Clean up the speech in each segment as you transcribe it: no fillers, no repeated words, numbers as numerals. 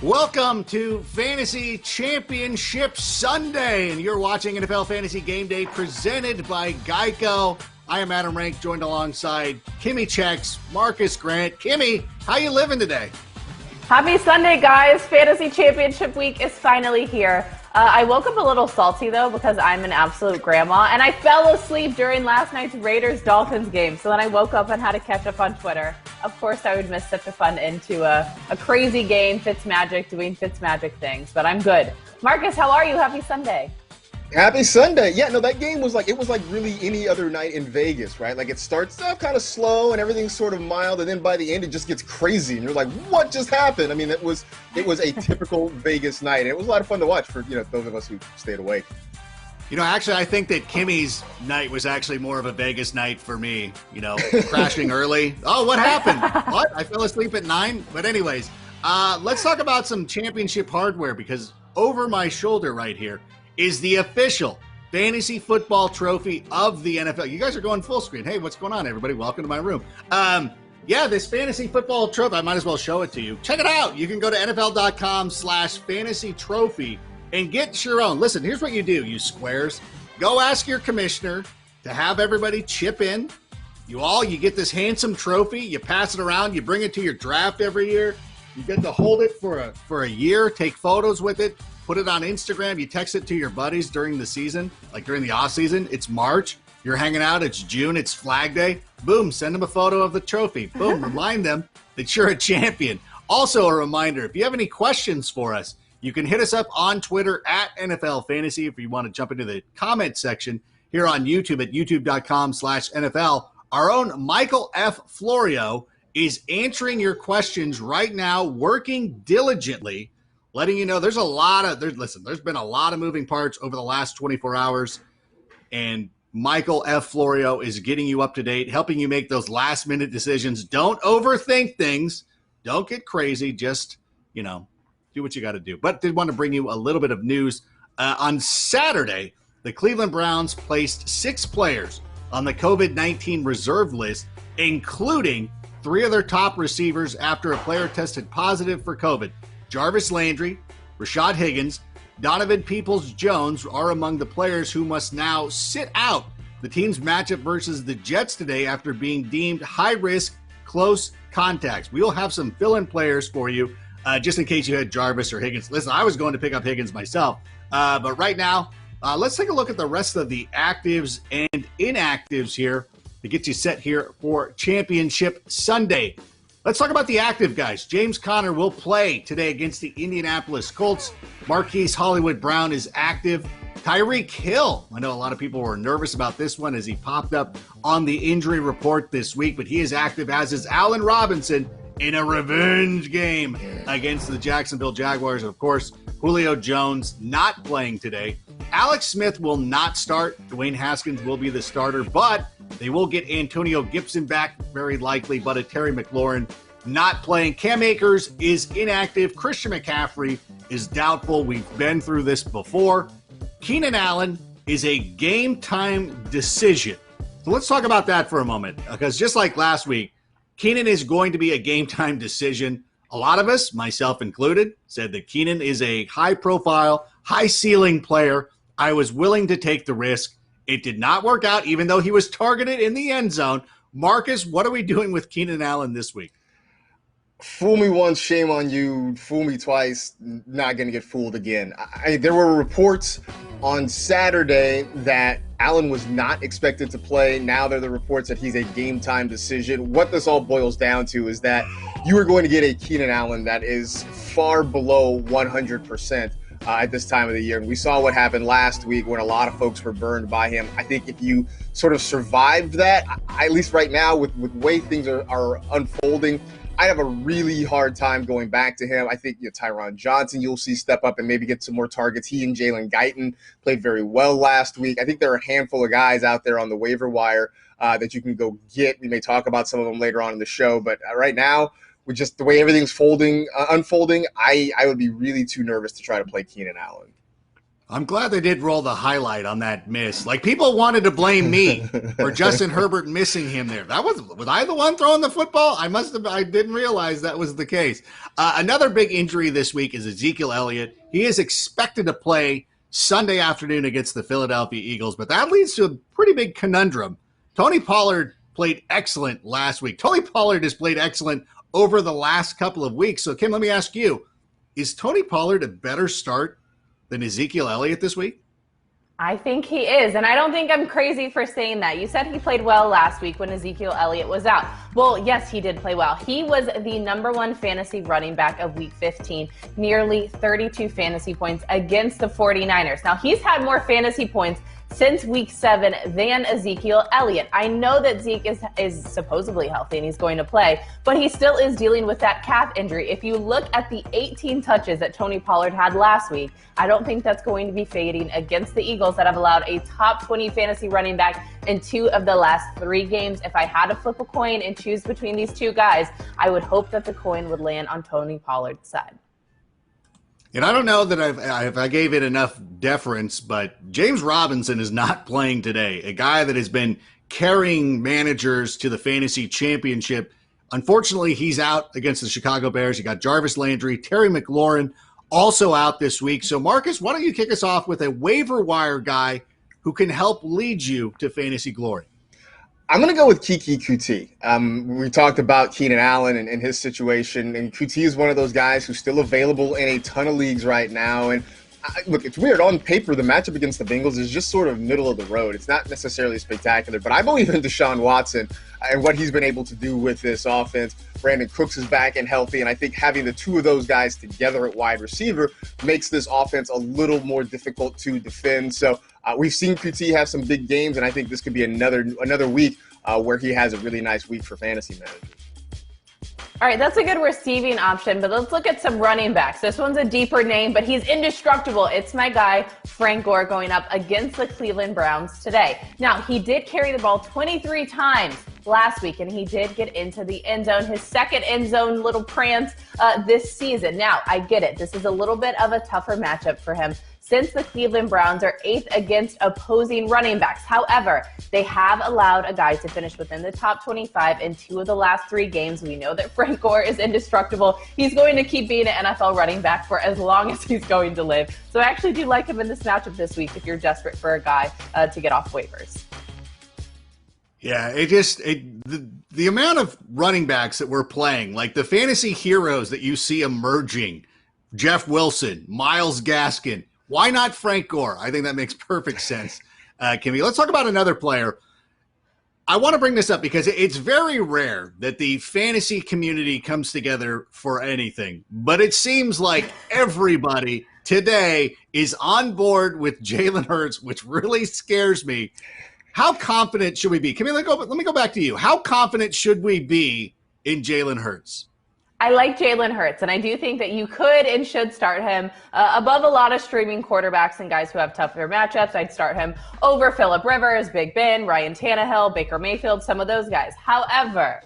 Welcome to Fantasy Championship Sunday, and you're watching NFL Fantasy Game Day presented by Geico. I am Adam Rank, joined alongside Kimmy Chex, Marcus Grant. Kimmy, how you living today? Happy Sunday, guys. Fantasy Championship Week is finally here. I woke up a little salty, though, because I'm an absolute grandma, and I fell asleep during last night's Raiders-Dolphins game. So then I woke up and had to catch up on Twitter. Of course, I would miss such a fun end to a crazy game, Fitzmagic doing Fitzmagic things, but I'm good. Marcus, how are you? Happy Sunday. Happy Sunday. Yeah, no, that game was like really any other night in Vegas, right? Like it starts out kind of slow and everything's sort of mild, and then by the end it just gets crazy and you're like, what just happened? I mean, it was a typical Vegas night, and it was a lot of fun to watch for, those of us who stayed awake. Actually, I think that Kimmy's night was actually more of a Vegas night for me, crashing early. Oh, what happened? What? I fell asleep at 9? But anyways, let's talk about some championship hardware, because over my shoulder right here is the official fantasy football trophy of the NFL. You guys are going full screen. Hey, what's going on, everybody? Welcome to my room. This fantasy football trophy, I might as well show it to you. Check it out. You can go to NFL.com/fantasy trophy and get your own. Listen, here's what you do, you squares. Go ask your commissioner to have everybody chip in. You get this handsome trophy. You pass it around. You bring it to your draft every year. You get to hold it for a year, take photos with it, put it on Instagram. You text it to your buddies during the season, like during the off season. It's March. You're hanging out. It's June. It's Flag Day. Boom, send them a photo of the trophy. Boom, remind them that you're a champion. Also a reminder, if you have any questions for us, you can hit us up on Twitter at NFL Fantasy. If you want to jump into the comment section here on YouTube at youtube.com/NFL. Our own Michael F. Florio is answering your questions right now, working diligently, letting you know there's been a lot of moving parts over the last 24 hours, and Michael F. Florio is getting you up to date, helping you make those last-minute decisions. Don't overthink things. Don't get crazy. Just, do what you got to do. But did want to bring you a little bit of news. On Saturday, the Cleveland Browns placed 6 players on the COVID-19 reserve list, including 3 of their top receivers after a player tested positive for COVID. Jarvis Landry, Rashad Higgins, Donovan Peoples-Jones are among the players who must now sit out the team's matchup versus the Jets today after being deemed high-risk, close contacts. We will have some fill-in players for you just in case you had Jarvis or Higgins. Listen, I was going to pick up Higgins myself, but right now, let's take a look at the rest of the actives and inactives here to get you set here for Championship Sunday. Let's talk about the active guys. James Conner will play today against the Indianapolis Colts. Marquise Hollywood Brown is active. Tyreek Hill, I know a lot of people were nervous about this one as he popped up on the injury report this week, but he is active, as is Allen Robinson in a revenge game against the Jacksonville Jaguars. Of course, Julio Jones not playing today. Alex Smith will not start. Dwayne Haskins will be the starter, but they will get Antonio Gibson back, very likely, but a Terry McLaurin not playing. Cam Akers is inactive. Christian McCaffrey is doubtful. We've been through this before. Keenan Allen is a game-time decision. So let's talk about that for a moment, because just like last week, Keenan is going to be a game-time decision. A lot of us, myself included, said that Keenan is a high-profile, high-ceiling player. I was willing to take the risk. It did not work out, even though he was targeted in the end zone. Marcus, what are we doing with Keenan Allen this week? Fool me once, shame on you. Fool me twice, not going to get fooled again. There were reports on Saturday that Allen was not expected to play. Now there are the reports that he's a game-time decision. What this all boils down to is that you are going to get a Keenan Allen that is far below 100%. At this time of the year. And we saw what happened last week when a lot of folks were burned by him. I think if you sort of survived that, at least right now with the way things are unfolding, I have a really hard time going back to him. I think Tyron Johnson you'll see step up and maybe get some more targets. He and Jalen Guyton played very well last week. I think there are a handful of guys out there on the waiver wire that you can go get. We may talk about some of them later on in the show, but right now, with just the way everything's unfolding, I would be really too nervous to try to play Keenan Allen. I'm glad they did roll the highlight on that miss. Like, people wanted to blame me for Justin Herbert missing him there. Was I the one throwing the football? I didn't realize that was the case. Another big injury this week is Ezekiel Elliott. He is expected to play Sunday afternoon against the Philadelphia Eagles, but that leads to a pretty big conundrum. Tony Pollard played excellent last week. Tony Pollard has played excellent over the last couple of weeks. So, Kim, let me ask you, is Tony Pollard a better start than Ezekiel Elliott this week? I think he is, and I don't think I'm crazy for saying that. You said he played well last week when Ezekiel Elliott was out. Well, yes, he did play well. He was the #1 fantasy running back of Week 15, nearly 32 fantasy points against the 49ers. Now, he's had more fantasy points since Week 7 than Ezekiel Elliott. I know that Zeke is supposedly healthy and he's going to play, but he still is dealing with that calf injury. If you look at the 18 touches that Tony Pollard had last week, I don't think that's going to be fading against the Eagles that have allowed a top 20 fantasy running back in 2 of the last 3 games. If I had to flip a coin and choose between these two guys, I would hope that the coin would land on Tony Pollard's side. And I don't know that if I gave it enough deference, but James Robinson is not playing today, a guy that has been carrying managers to the fantasy championship. Unfortunately, he's out against the Chicago Bears. You got Jarvis Landry, Terry McLaurin also out this week. So, Marcus, why don't you kick us off with a waiver wire guy who can help lead you to fantasy glory? I'm going to go with Kiki Kuti. We talked about Keenan Allen and his situation, and Kuti is one of those guys who's still available in a ton of leagues right now. And look, it's weird. On paper, the matchup against the Bengals is just sort of middle of the road. It's not necessarily spectacular, but I believe in Deshaun Watson and what he's been able to do with this offense. Brandon Cooks is back and healthy, and I think having the two of those guys together at wide receiver makes this offense a little more difficult to defend. So we've seen QT have some big games, and I think this could be another week where he has a really nice week for fantasy managers. All right, that's a good receiving option, but let's look at some running backs. This one's a deeper name, but he's indestructible. It's my guy, Frank Gore, going up against the Cleveland Browns today. Now, he did carry the ball 23 times last week, and he did get into the end zone, his second end zone little prance this season. Now, I get it. This is a little bit of a tougher matchup for him, since the Cleveland Browns are 8th against opposing running backs. However, they have allowed a guy to finish within the top 25 in 2 of the last 3 games. We know that Frank Gore is indestructible. He's going to keep being an NFL running back for as long as he's going to live. So I actually do like him in this matchup this week if you're desperate for a guy to get off waivers. Yeah, the amount of running backs that we're playing, like the fantasy heroes that you see emerging, Jeff Wilson, Myles Gaskin, why not Frank Gore? I think that makes perfect sense, Kimmy. Let's talk about another player. I want to bring this up because it's very rare that the fantasy community comes together for anything. But it seems like everybody today is on board with Jalen Hurts, which really scares me. How confident should we be? Kimmy, let me go back to you. How confident should we be in Jalen Hurts? I like Jalen Hurts, and I do think that you could and should start him above a lot of streaming quarterbacks and guys who have tougher matchups. I'd start him over Phillip Rivers, Big Ben, Ryan Tannehill, Baker Mayfield, some of those guys. However,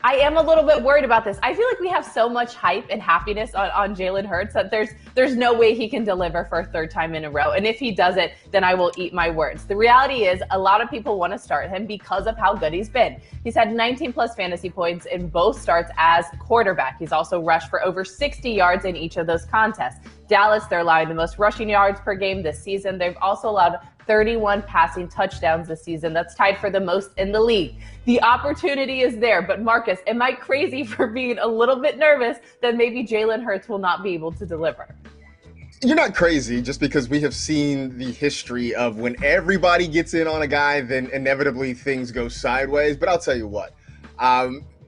I am a little bit worried about this. I feel like we have so much hype and happiness on Jalen Hurts that there's no way he can deliver for a 3rd time in a row. And if he does it, then I will eat my words. The reality is a lot of people want to start him because of how good he's been. He's had 19 plus fantasy points in both starts as quarterback. He's also rushed for over 60 yards in each of those contests. Dallas, they're allowing the most rushing yards per game this season. They've also allowed 31 passing touchdowns this season. That's tied for the most in the league. The opportunity is there, but Marcus, am I crazy for being a little bit nervous that maybe Jalen Hurts will not be able to deliver? You're not crazy, just because we have seen the history of when everybody gets in on a guy, then inevitably things go sideways. But I'll tell you what,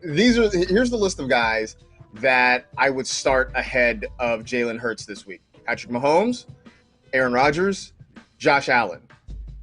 here's the list of guys that I would start ahead of Jalen Hurts this week: Patrick Mahomes, Aaron Rodgers, Josh Allen.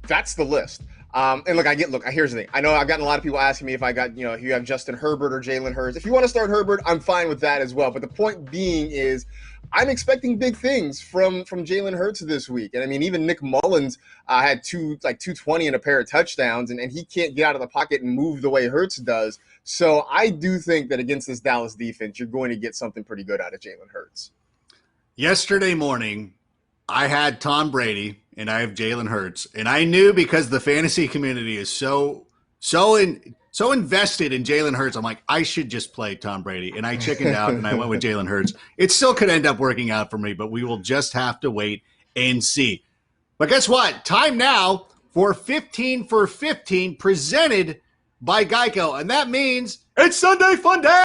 That's the list. And look, here's the thing. I know I've gotten a lot of people asking me if if you have Justin Herbert or Jalen Hurts. If you want to start Herbert, I'm fine with that as well. But the point being is, I'm expecting big things from Jalen Hurts this week. And I mean, even Nick Mullins had 220 and a pair of touchdowns, and he can't get out of the pocket and move the way Hurts does. So I do think that against this Dallas defense, you're going to get something pretty good out of Jalen Hurts. Yesterday morning, I had Tom Brady and I have Jalen Hurts, and I knew because the fantasy community is so invested in Jalen Hurts, I'm like, I should just play Tom Brady, and I chickened out and I went with Jalen Hurts. It still could end up working out for me, but we will just have to wait and see. But guess what? Time now for 15 for 15 presented by Geico, and that means it's Sunday Fun Day!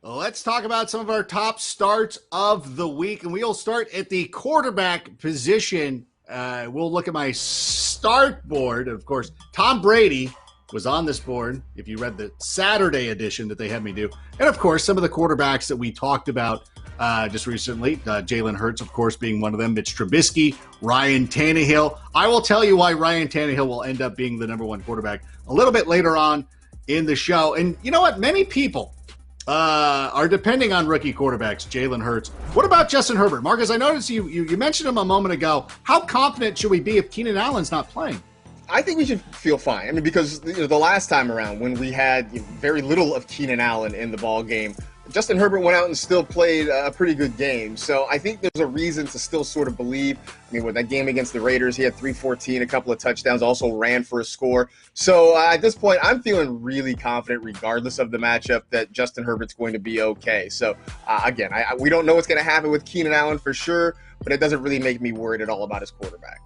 Let's talk about some of our top starts of the week, and we'll start at the quarterback position. We'll look at my start board. Of course, Tom Brady was on this board, if you read the Saturday edition that they had me do. And, of course, some of the quarterbacks that we talked about just recently, Jalen Hurts, of course, being one of them, Mitch Trubisky, Ryan Tannehill. I will tell you why Ryan Tannehill will end up being the number one quarterback a little bit later on in the show. And you know what? Many people are depending on rookie quarterbacks, Jalen Hurts. What about Justin Herbert? Marcus, I noticed you mentioned him a moment ago. How confident should we be if Keenan Allen's not playing? I think we should feel fine. I mean, because the last time around when we had very little of Keenan Allen in the ball game, Justin Herbert went out and still played a pretty good game. So I think there's a reason to still sort of believe. I mean, with that game against the Raiders, he had 314, a couple of touchdowns, also ran for a score. So at this point, I'm feeling really confident, regardless of the matchup, that Justin Herbert's going to be okay. So again, we don't know what's going to happen with Keenan Allen for sure, but it doesn't really make me worried at all about his quarterback.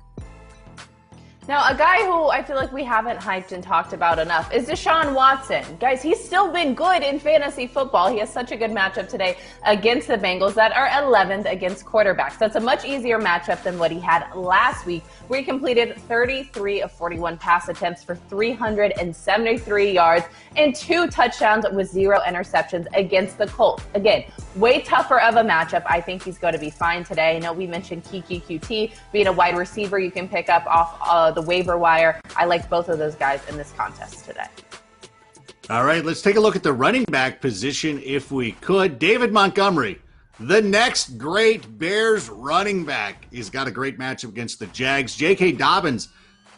Now, a guy who I feel like we haven't hyped and talked about enough is Deshaun Watson. Guys, he's still been good in fantasy football. He has such a good matchup today against the Bengals that are 11th against quarterbacks. That's a much easier matchup than what he had last week, where he completed 33 of 41 pass attempts for 373 yards and 2 touchdowns with 0 interceptions against the Colts. Again, way tougher of a matchup. I think he's going to be fine today. I know we mentioned Kiki QT being a wide receiver you can pick up off the waiver wire. I like both of those guys in this contest today. All right, let's take a look at the running back position if we could. David Montgomery, the next great Bears running back. He's got a great matchup against the Jags. J.K. Dobbins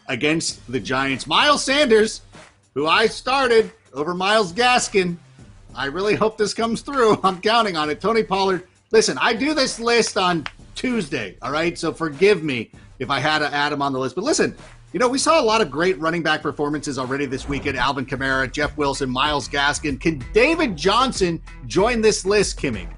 against the Giants. Miles Sanders, who I started over Myles Gaskin. I really hope this comes through. I'm counting on it. Tony Pollard. Listen, I do this list on Tuesday, all right? So forgive me if I had to add him on the list. But listen, we saw a lot of great running back performances already this weekend. Alvin Kamara, Jeff Wilson, Myles Gaskin. Can David Johnson join this list, Kimmy?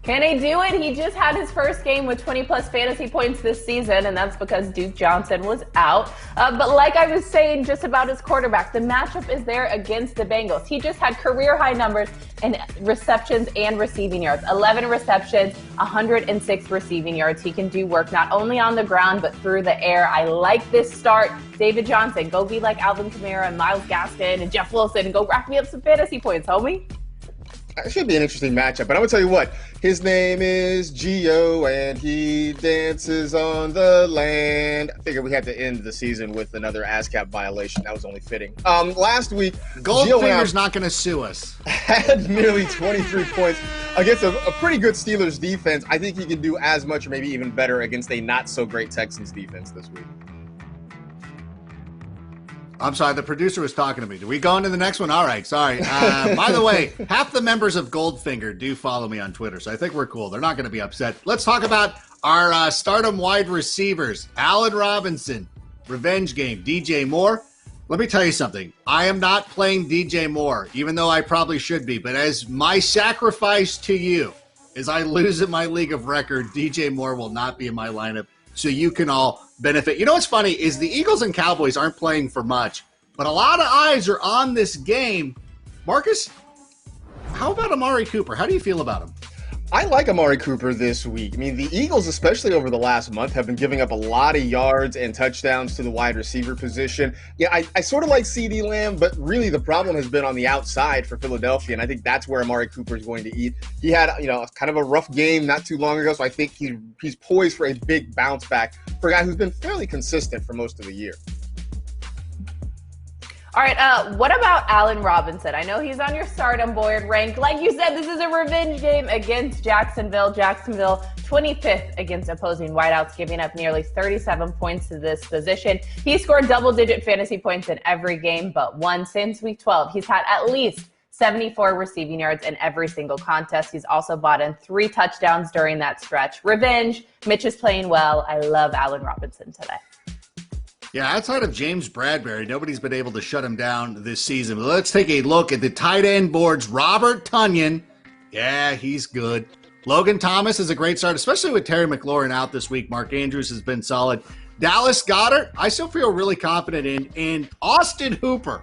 Can he do it? He just had his first game with 20-plus fantasy points this season, and that's because Duke Johnson was out. But like I was saying just about his quarterback, the matchup is there against the Bengals. He just had career-high numbers in receptions and receiving yards. 11 receptions, 106 receiving yards. He can do work not only on the ground, but through the air. I like this start. David Johnson, go be like Alvin Kamara and Myles Gaskin and Jeff Wilson and go rack me up some fantasy points, homie. It should be an interesting matchup, but I'm going to tell you what. His name is Gio, and he dances on the land. I figured we had to end the season with another ASCAP violation. That was only fitting. Last week, Goldfinger's not going to sue us. Had nearly 23 points against a pretty good Steelers defense. I think he can do as much or maybe even better against a not-so-great Texans defense this week. I'm sorry, the producer was talking to me. Do we go into the next one? All right, sorry. By the way, half the members of Goldfinger do follow me on Twitter, so I think we're cool. They're not going to be upset. Let's talk about our stardom wide receivers. Allen Robinson, revenge game. DJ Moore. Let me tell you something. I am not playing DJ Moore, even though I probably should be. But as my sacrifice to you, as I lose at my league of record, DJ Moore will not be in my lineup, so you can all benefit. You know what's funny is the Eagles and Cowboys aren't playing for much, but a lot of eyes are on this game. Marcus, how about Amari Cooper? How do you feel about him? I like Amari Cooper this week. I mean, the Eagles, especially over the last month, have been giving up a lot of yards and touchdowns to the wide receiver position. Yeah, I sort of like CeeDee Lamb, but really the problem has been on the outside for Philadelphia, and I think that's where Amari Cooper is going to eat. He had, kind of a rough game not too long ago, so I think he's poised for a big bounce back for a guy who's been fairly consistent for most of the year. All right, what about Allen Robinson? I know he's on your stardom board rank. Like you said, this is a revenge game against Jacksonville. Jacksonville 25th against opposing wideouts, giving up nearly 37 points to this position. He scored double-digit fantasy points in every game but one since week 12. He's had at least 74 receiving yards in every single contest. He's also bought in 3 touchdowns during that stretch. Revenge. Mitch is playing well. I love Allen Robinson today. Yeah, outside of James Bradbury, nobody's been able to shut him down this season. Let's take a look at the tight end boards. Robert Tonyan, yeah, he's good. Logan Thomas is a great start, especially with Terry McLaurin out this week. Mark Andrews has been solid. Dallas Goedert, I still feel really confident in. And Austin Hooper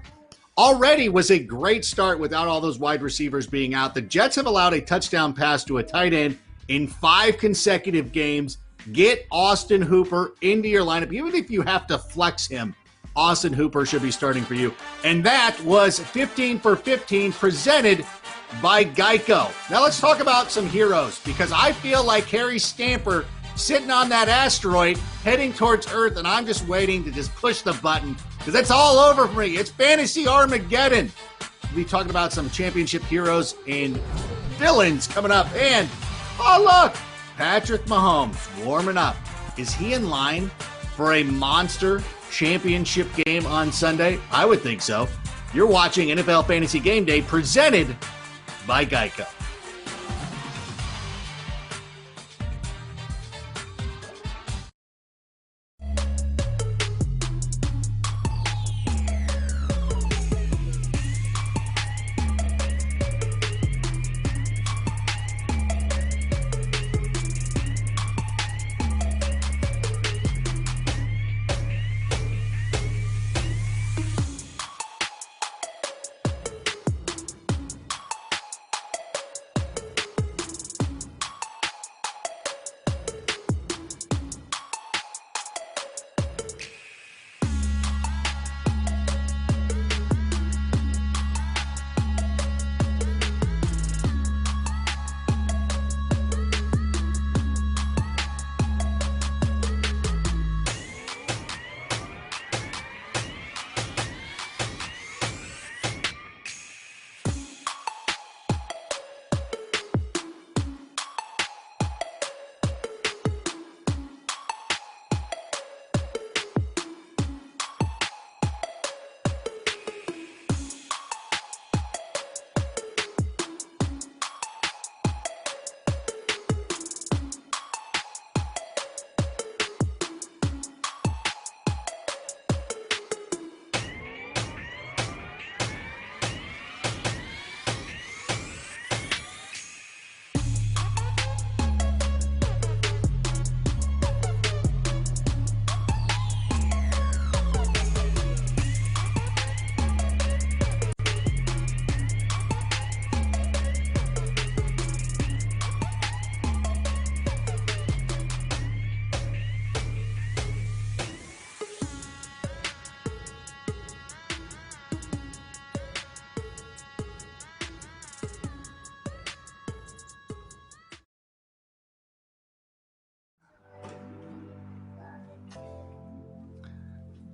already was a great start without all those wide receivers being out. The Jets have allowed a touchdown pass to a tight end in 5 consecutive games. Get Austin Hooper into your lineup. Even if you have to flex him, Austin Hooper should be starting for you. And that was 15 for 15 presented by Geico. Now let's talk about some heroes, because I feel like Harry Stamper sitting on that asteroid heading towards Earth, and I'm just waiting to just push the button because it's all over for me. It's Fantasy Armageddon. We'll be talking about some championship heroes and villains coming up. And, oh, look, Patrick Mahomes warming up. Is he in line for a monster championship game on Sunday? I would think so. You're watching NFL Fantasy Game Day presented by Geico.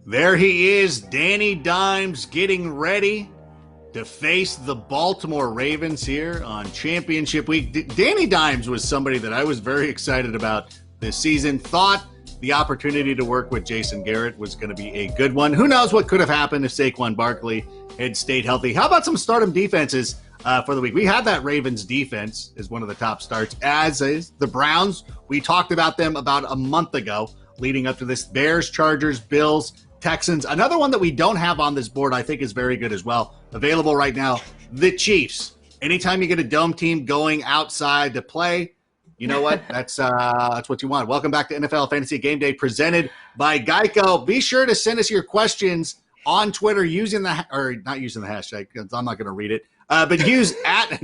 There he is, Danny Dimes, getting ready to face the Baltimore Ravens here on Championship Week. Danny Dimes was somebody that I was very excited about this season. Thought the opportunity to work with Jason Garrett was going to be a good one. Who knows what could have happened if Saquon Barkley had stayed healthy. How about some stardom defenses for the week? We had that Ravens defense as one of the top starts, as is the Browns. We talked about them about a month ago leading up to this. Bears, Chargers, Bills, Texans. Another one that we don't have on this board I think is very good as well. Available right now, the Chiefs. Anytime you get a dome team going outside to play, you know what? That's what you want. Welcome back to NFL Fantasy Game Day presented by Geico. Be sure to send us your questions on Twitter using not using the hashtag because I'm not going to read it, but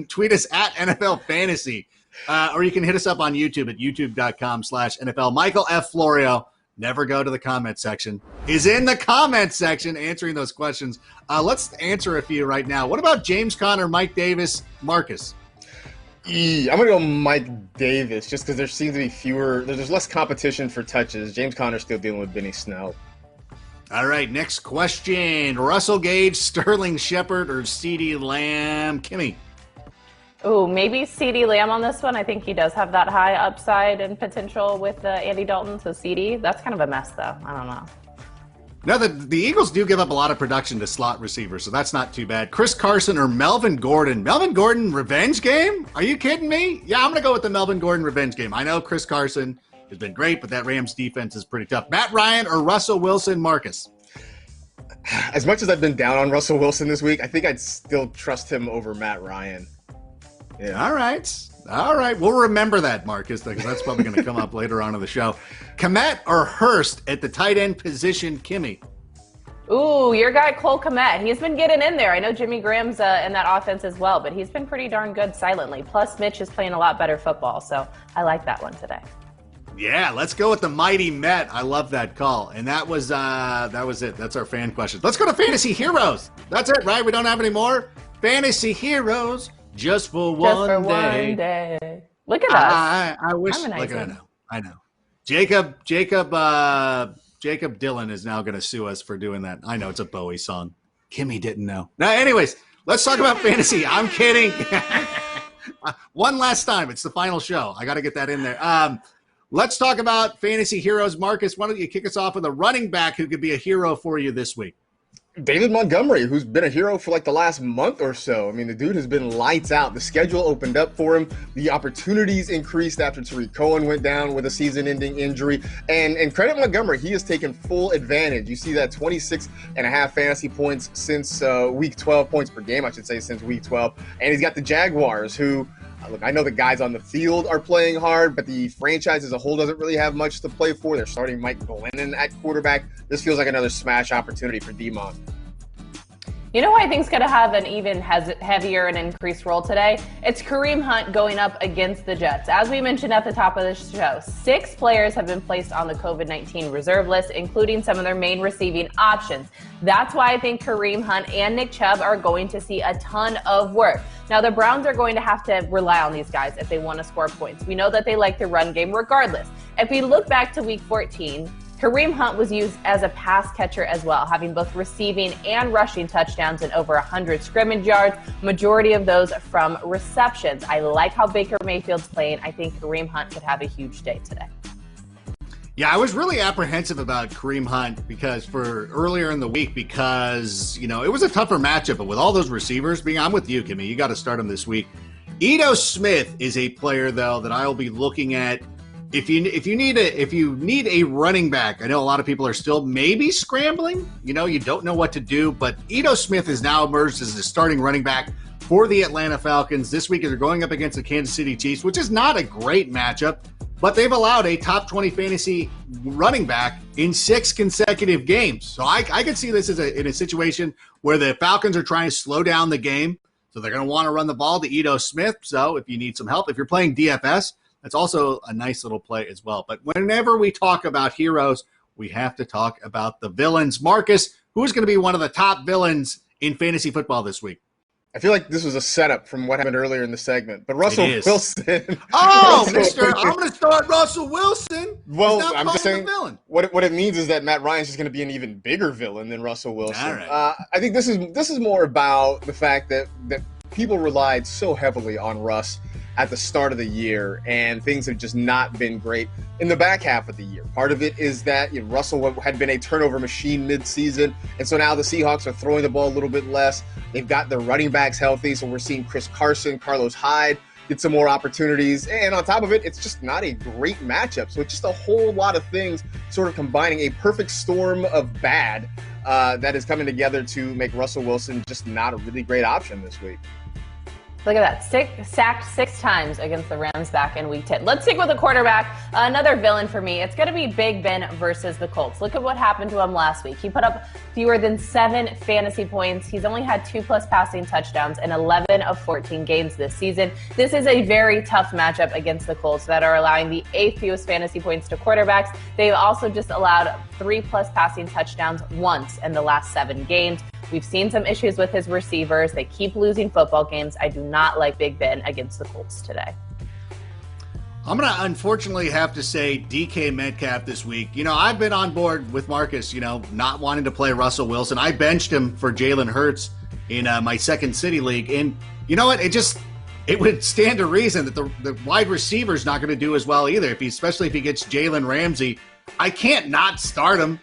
tweet us at NFL Fantasy. Or you can hit us up on YouTube at youtube.com/NFL. Michael F. Florio, never go to the comment section, is in the comment section answering those questions. Let's answer a few right now. What about James Conner, Mike Davis, Marcus? I'm going to go Mike Davis just because there seems to be there's less competition for touches. James Conner's still dealing with Benny Snell. All right, next question. Russell Gage, Sterling Shepard, or CeeDee Lamb? Kimmy? Oh, maybe CeeDee Lamb on this one. I think he does have that high upside and potential with Andy Dalton. So CeeDee, that's kind of a mess, though. I don't know. No, the Eagles do give up a lot of production to slot receivers, so that's not too bad. Chris Carson or Melvin Gordon? Melvin Gordon revenge game? Are you kidding me? Yeah, I'm going to go with the Melvin Gordon revenge game. I know Chris Carson has been great, but that Rams defense is pretty tough. Matt Ryan or Russell Wilson? Marcus? As much as I've been down on Russell Wilson this week, I think I'd still trust him over Matt Ryan. Yeah. All right. We'll remember that, Marcus, because that's probably going to come up later on in the show. Kmet or Hurst at the tight end position? Kimmy? Ooh, your guy Cole Kmet. He's been getting in there. I know Jimmy Graham's in that offense as well, but he's been pretty darn good silently. Plus, Mitch is playing a lot better football, so I like that one today. Yeah, let's go with the mighty Met. I love that call. And that was it. That's our fan question. Let's go to Fantasy Heroes. That's it, right? We don't have any more? Fantasy Heroes. Just for one day. Look at us. I wish. Look, I know. Jacob Dylan is now going to sue us for doing that. I know it's a Bowie song. Kimmy didn't know. Now, anyways, let's talk about fantasy. I'm kidding. One last time. It's the final show. I got to get that in there. Let's talk about Fantasy Heroes. Marcus, why don't you kick us off with a running back who could be a hero for you this week? David Montgomery, who's been a hero for like the last month or so. I mean, the dude has been lights out. The schedule opened up for him. The opportunities increased after Tariq Cohen went down with a season-ending injury. And credit Montgomery, he has taken full advantage. You see that 26.5 fantasy points since week 12, points per game, I should say, since week 12. And he's got the Jaguars, who, look, I know the guys on the field are playing hard, but the franchise as a whole doesn't really have much to play for. They're starting Mike Glennon at quarterback. This feels like another smash opportunity for D-Mon. You know who I think is going to have an even heavier and increased role today? It's Kareem Hunt going up against the Jets. As we mentioned at the top of the show, 6 players have been placed on the COVID-19 reserve list, including some of their main receiving options. That's why I think Kareem Hunt and Nick Chubb are going to see a ton of work. Now, the Browns are going to have to rely on these guys if they want to score points. We know that they like the run game regardless. If we look back to week 14, Kareem Hunt was used as a pass catcher as well, having both receiving and rushing touchdowns and over 100 scrimmage yards, majority of those from receptions. I like how Baker Mayfield's playing. I think Kareem Hunt could have a huge day today. Yeah, I was really apprehensive about Kareem Hunt because for earlier in the week because, it was a tougher matchup. But with all those receivers I'm with you, Kimmy. You got to start him this week. Ito Smith is a player, though, that I'll be looking at. If you need a running back, I know a lot of people are still maybe scrambling. You don't know what to do, but Ito Smith has now emerged as the starting running back for the Atlanta Falcons. This week they're going up against the Kansas City Chiefs, which is not a great matchup, but they've allowed a top 20 fantasy running back in 6 consecutive games. So I could see this as in a situation where the Falcons are trying to slow down the game. So they're going to want to run the ball to Ito Smith. So if you need some help, if you're playing DFS, that's also a nice little play as well. But whenever we talk about heroes, we have to talk about the villains. Marcus, who's going to be one of the top villains in fantasy football this week? I feel like this was a setup from what happened earlier in the segment. But Russell Wilson. Oh, I'm going to start Russell Wilson. Well, I'm just saying what it means is that Matt Ryan's just going to be an even bigger villain than Russell Wilson. All right. I think this is more about the fact that people relied so heavily on Russ at the start of the year, and things have just not been great in the back half of the year. Part of it is that Russell had been a turnover machine mid-season, and so now the Seahawks are throwing the ball a little bit less. They've got their running backs healthy, so we're seeing Chris Carson, Carlos Hyde get some more opportunities, and on top of it, it's just not a great matchup. So it's just a whole lot of things sort of combining a perfect storm of bad that is coming together to make Russell Wilson just not a really great option this week. Look at that, sacked 6 times against the Rams back in week 10. Let's stick with the quarterback. Another villain for me. It's going to be Big Ben versus the Colts. Look at what happened to him last week. He put up fewer than 7 fantasy points. He's only had 2+ passing touchdowns in 11 of 14 games this season. This is a very tough matchup against the Colts that are allowing the 8th fewest fantasy points to quarterbacks. They've also just allowed 3+ passing touchdowns once in the last 7 games. We've seen some issues with his receivers. They keep losing football games. I do not like Big Ben against the Colts today. I'm going to unfortunately have to say DK Metcalf this week. I've been on board with Marcus, not wanting to play Russell Wilson. I benched him for Jalen Hurts in my second city league. And you know what? It would stand to reason that the wide receiver is not going to do as well either, especially if he gets Jalen Ramsey. I can't not start him.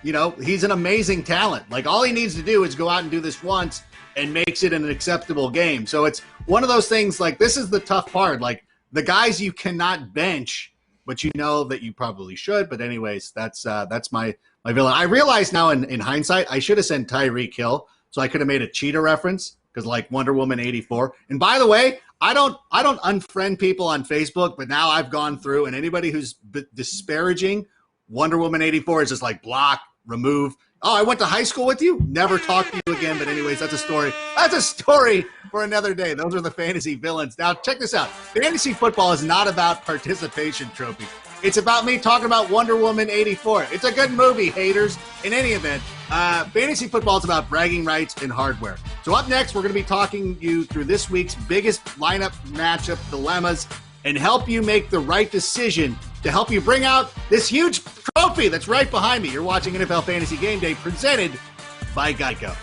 he's an amazing talent. Like, all he needs to do is go out and do this once and makes it an acceptable game. So it's one of those things, like, this is the tough part. Like, the guys you cannot bench, but you know that you probably should. But anyways, that's my villain. I realize now in hindsight, I should have sent Tyreek Hill, so I could have made a cheetah reference, because like Wonder Woman 84. And by the way, I don't unfriend people on Facebook, but now I've gone through, and anybody who's disparaging Wonder Woman 84 is just like block, remove. Oh, I went to high school with you? Never talk to you again. But anyways, that's a story. That's a story for another day. Those are the fantasy villains. Now, check this out. Fantasy football is not about participation trophies. It's about me talking about Wonder Woman 84. It's a good movie, haters. In any event, fantasy football is about bragging rights and hardware. So up next, we're going to be talking you through this week's biggest lineup matchup dilemmas and help you make the right decision to help you bring out this huge trophy that's right behind me. You're watching NFL Fantasy Game Day presented by Geico.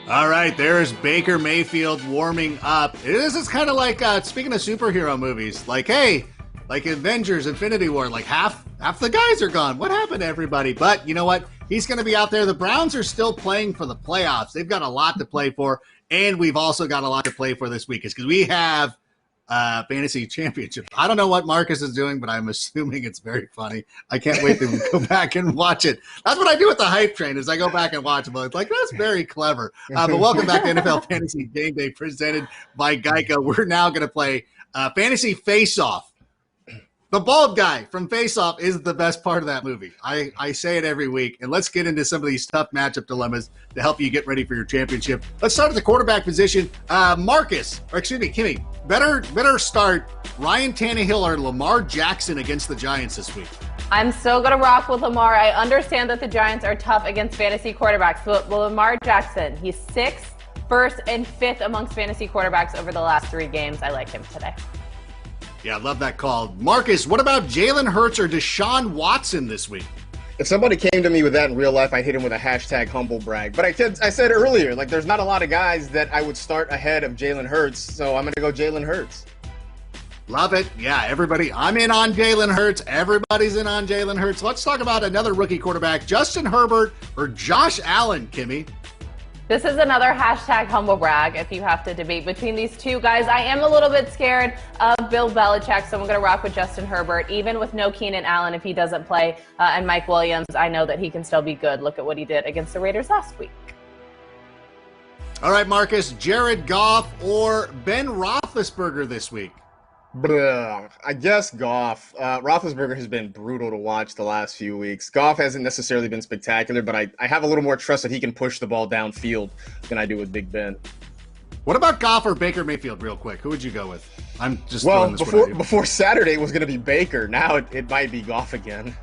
All right, there's Baker Mayfield warming up. This is kind of like, speaking of superhero movies, like, hey, like Avengers, Infinity War, like half the guys are gone. What happened to everybody? But you know what? He's going to be out there. The Browns are still playing for the playoffs. They've got a lot to play for, and we've also got a lot to play for this week because we have fantasy championship. I don't know what Marcus is doing, but I'm assuming it's very funny. I can't wait to go back and watch it. That's what I do with the hype train is I go back and watch them. It's like, that's very clever. But welcome back to NFL Fantasy Game Day presented by Geico. We're now going to play Fantasy Face-Off. The bald guy from Face-Off is the best part of that movie. I say it every week. And let's get into some of these tough matchup dilemmas to help you get ready for your championship. Let's start at the quarterback position. Kimmy, better start Ryan Tannehill or Lamar Jackson against the Giants this week. I'm still going to rock with Lamar. I understand that the Giants are tough against fantasy quarterbacks, but Lamar Jackson, he's 6th, 1st, and 5th amongst fantasy quarterbacks over the last 3 games. I like him today. Yeah, I love that call. Marcus, what about Jalen Hurts or Deshaun Watson this week? If somebody came to me with that in real life, I'd hit him with a hashtag humble brag. But I said earlier, like, there's not a lot of guys that I would start ahead of Jalen Hurts, so I'm going to go Jalen Hurts. Love it. Yeah, everybody. I'm in on Jalen Hurts. Everybody's in on Jalen Hurts. Let's talk about another rookie quarterback, Justin Herbert or Josh Allen, Kimmy. This is another hashtag humble brag if you have to debate between these two guys. I am a little bit scared of Bill Belichick, so I'm going to rock with Justin Herbert, even with no Keenan Allen if he doesn't play, and Mike Williams. I know that he can still be good. Look at what he did against the Raiders last week. All right, Marcus, Jared Goff or Ben Roethlisberger this week? I guess Goff. Roethlisberger has been brutal to watch the last few weeks. Goff hasn't necessarily been spectacular, but I have a little more trust that he can push the ball downfield than I do with Big Ben. What about Goff or Baker Mayfield, real quick? Who would you go with? I'm just before Saturday it was going to be Baker. Now it might be Goff again.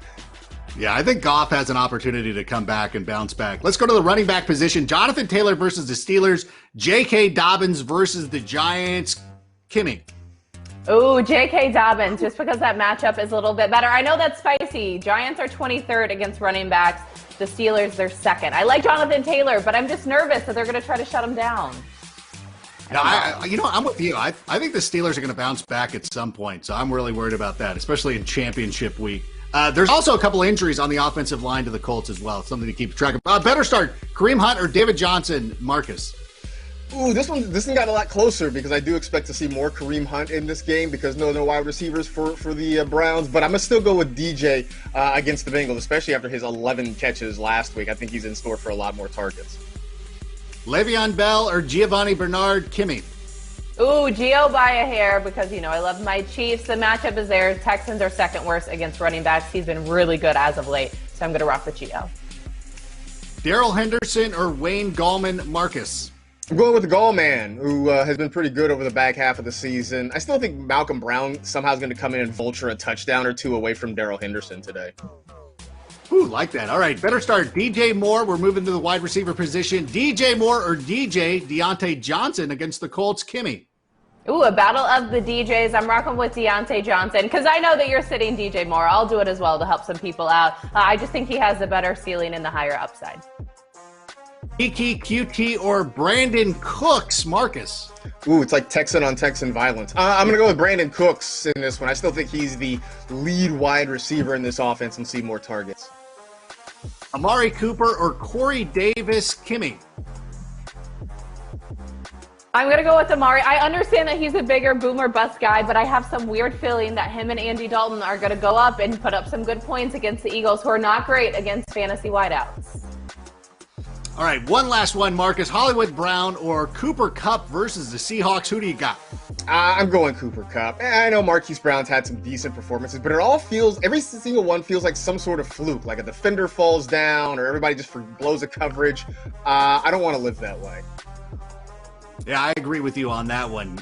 Yeah, I think Goff has an opportunity to come back and bounce back. Let's go to the running back position. Jonathan Taylor versus the Steelers. J.K. Dobbins versus the Giants. Kimmy. Ooh, J.K. Dobbins, just because that matchup is a little bit better. I know that's spicy. Giants are 23rd against running backs. The Steelers, they're second. I like Jonathan Taylor, but I'm just nervous that they're going to try to shut him down. I'm with you. I think the Steelers are going to bounce back at some point, so I'm really worried about that, especially in championship week. There's also a couple of injuries on the offensive line to the Colts as well. Something to keep track of. Better start, Kareem Hunt or David Johnson, Marcus? Ooh, this one got a lot closer because I do expect to see more Kareem Hunt in this game because no wide receivers for the Browns. But I'm going to still go with DJ against the Bengals, especially after his 11 catches last week. I think he's in store for a lot more targets. Le'Veon Bell or Giovanni Bernard, Kimmy? Ooh, Gio by a hair because, I love my Chiefs. The matchup is there. Texans are second worst against running backs. He's been really good as of late, so I'm going to rock with Gio. Darrell Henderson or Wayne Gallman, Marcus? I'm going with the Gall man, who has been pretty good over the back half of the season. I still think Malcolm Brown somehow is going to come in and vulture a touchdown or two away from Darrell Henderson today. Ooh, like that. All right, better start. DJ Moore. We're moving to the wide receiver position. DJ Moore or Deontay Johnson against the Colts, Kimmy? Ooh, a battle of the DJs. I'm rocking with Deontay Johnson because I know that you're sitting DJ Moore. I'll do it as well to help some people out. I just think he has the better ceiling and the higher upside. Kiki QT or Brandon Cooks, Marcus? Ooh, it's like Texan on Texan violence. I'm going to go with Brandon Cooks in this one. I still think he's the lead wide receiver in this offense and see more targets. Amari Cooper or Corey Davis, Kimmy? I'm going to go with Amari. I understand that he's a bigger boomer bust guy, but I have some weird feeling that him and Andy Dalton are going to go up and put up some good points against the Eagles, who are not great against fantasy wideouts. All right, one last one, Marcus. Hollywood Brown or Cooper Kupp versus the Seahawks. Who do you got? I'm going Cooper Kupp. I know Marquise Brown's had some decent performances, but every single one feels like some sort of fluke, like a defender falls down or everybody just blows a coverage. I don't want to live that way. Yeah, I agree with you on that one.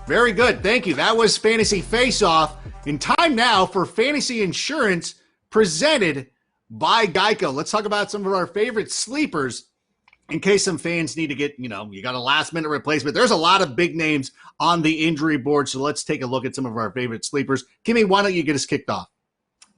Very good. Thank you. That was Fantasy Face-Off. In time now for Fantasy Insurance presented by Geico. Let's talk about some of our favorite sleepers in case some fans need to get, you got a last-minute replacement. There's a lot of big names on the injury board, so let's take a look at some of our favorite sleepers. Kimmy, why don't you get us kicked off?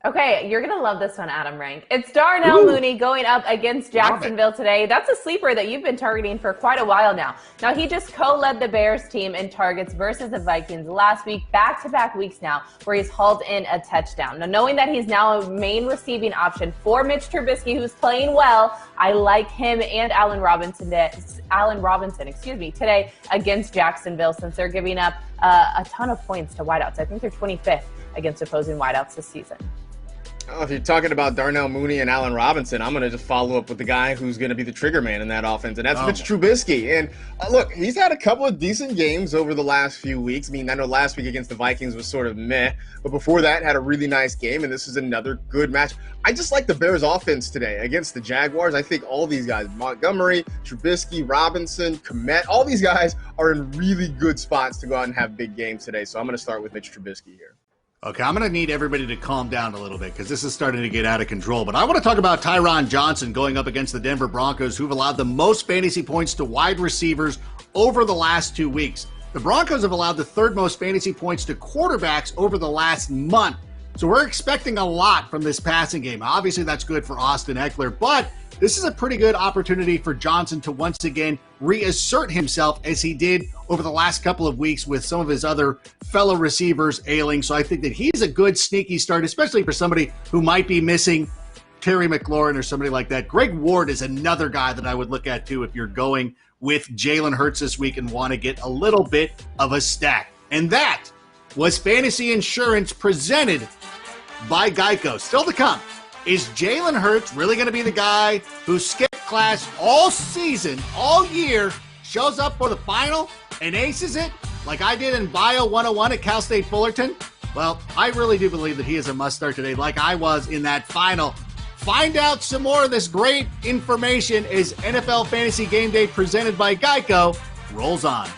Okay, you're going to love this one, Adam Rank. It's Darnell Mooney going up against Jacksonville today. That's a sleeper that you've been targeting for quite a while now. Now, he just co-led the Bears team in targets versus the Vikings last week, back-to-back weeks now, where he's hauled in a touchdown. Now, knowing that he's now a main receiving option for Mitch Trubisky, who's playing well, I like him and Allen Robinson today against Jacksonville, since they're giving up a ton of points to wideouts. I think they're 25th against opposing wideouts this season. Oh, if you're talking about Darnell Mooney and Allen Robinson, I'm going to just follow up with the guy who's going to be the trigger man in that offense, and that's Mitch Trubisky. And look, he's had a couple of decent games over the last few weeks. I mean, I know last week against the Vikings was sort of meh, but before that had a really nice game, and this is another good match. I just like the Bears offense today against the Jaguars. I think all these guys, Montgomery, Trubisky, Robinson, Kmet, all these guys are in really good spots to go out and have big games today. So I'm going to start with Mitch Trubisky here. Okay, I'm going to need everybody to calm down a little bit because this is starting to get out of control. But I want to talk about Tyron Johnson going up against the Denver Broncos, who've allowed the most fantasy points to wide receivers over the last 2 weeks. The Broncos have allowed the third most fantasy points to quarterbacks over the last month. So we're expecting a lot from this passing game. Obviously, that's good for Austin Eckler, but this is a pretty good opportunity for Johnson to once again reassert himself as he did over the last couple of weeks with some of his other fellow receivers ailing. So I think that he's a good sneaky start, especially for somebody who might be missing Terry McLaurin or somebody like that. Greg Ward is another guy that I would look at too if you're going with Jalen Hurts this week and want to get a little bit of a stack. And that was Fantasy Insurance presented by Geico. Still to come. Is Jalen Hurts really going to be the guy who skipped class all season, all year, shows up for the final and aces it like I did in Bio 101 at Cal State Fullerton, well, I really do believe that he is a must-start today like I was in that final. Find out some more of this great information as NFL Fantasy Game Day presented by Geico rolls on.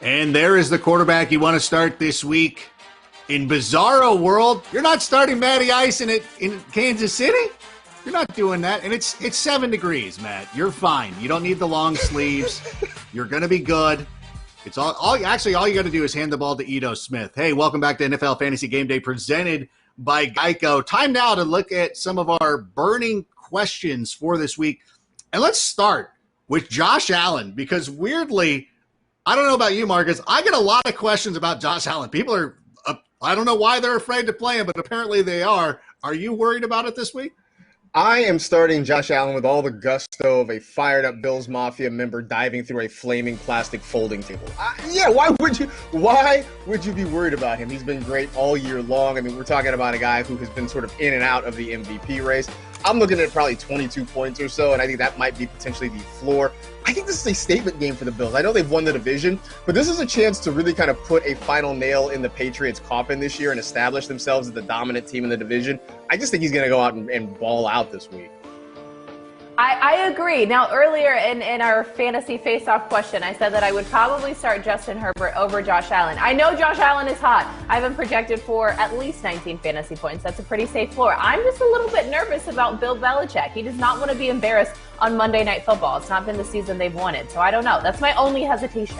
And there is the quarterback you want to start this week. In Bizarro World, you're not starting Matty Ice in Kansas City? You're not doing that. And it's 7 degrees, Matt. You're fine. You don't need the long sleeves. You're going to be good. It's all you got to do is hand the ball to Ito Smith. Hey, welcome back to NFL Fantasy Game Day presented by Geico. Time now to look at some of our burning questions for this week. And let's start with Josh Allen, because weirdly, I don't know about you, Marcus, I get a lot of questions about Josh Allen. People are, I don't know why they're afraid to play him, but apparently they are. Are you worried about it this week? I am starting Josh Allen with all the gusto of a fired-up Bills Mafia member diving through a flaming plastic folding table. Why would you be worried about him? He's been great all year long. I mean, we're talking about a guy who has been sort of in and out of the MVP race. I'm looking at probably 22 points or so, and I think that might be potentially the floor. I think this is a statement game for the Bills. I know they've won the division, but this is a chance to really kind of put a final nail in the Patriots' coffin this year and establish themselves as the dominant team in the division. I just think he's going to go out and ball out this week. I agree. Now, earlier in our fantasy face-off question, I said that I would probably start Justin Herbert over Josh Allen. I know Josh Allen is hot. I have him projected for at least 19 fantasy points. That's a pretty safe floor. I'm just a little bit nervous about Bill Belichick. He does not want to be embarrassed on Monday Night Football. It's not been the season they've wanted, so I don't know. That's my only hesitation.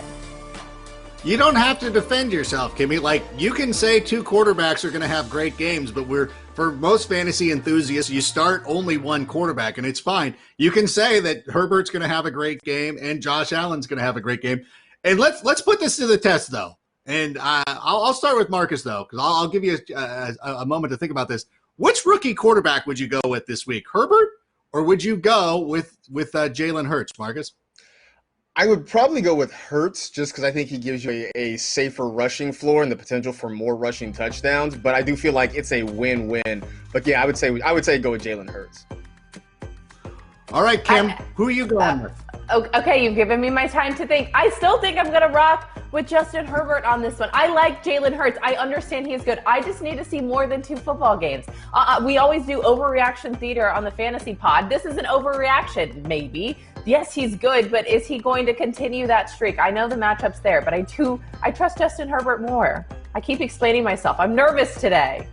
You don't have to defend yourself, Kimmy. Like, you can say two quarterbacks are going to have great games, but for most fantasy enthusiasts, you start only one quarterback, and it's fine. You can say that Herbert's going to have a great game and Josh Allen's going to have a great game. And let's put this to the test, though. And I'll start with Marcus, though, because I'll give you a moment to think about this. Which rookie quarterback would you go with this week, Herbert, or would you go with Jalen Hurts, Marcus? I would probably go with Hurts just because I think he gives you a safer rushing floor and the potential for more rushing touchdowns. But I do feel like it's a win-win. But yeah, I would say go with Jalen Hurts. All right, Kim, who are you going with? Okay, you've given me my time to think. I still think I'm going to rock with Justin Herbert on this one. I like Jalen Hurts. I understand he's good. I just need to see more than 2 football games. We always do overreaction theater on the fantasy pod. This is an overreaction, maybe. Yes, he's good, but is he going to continue that streak? I know the matchup's there, but I trust Justin Herbert more. I keep explaining myself. I'm nervous today.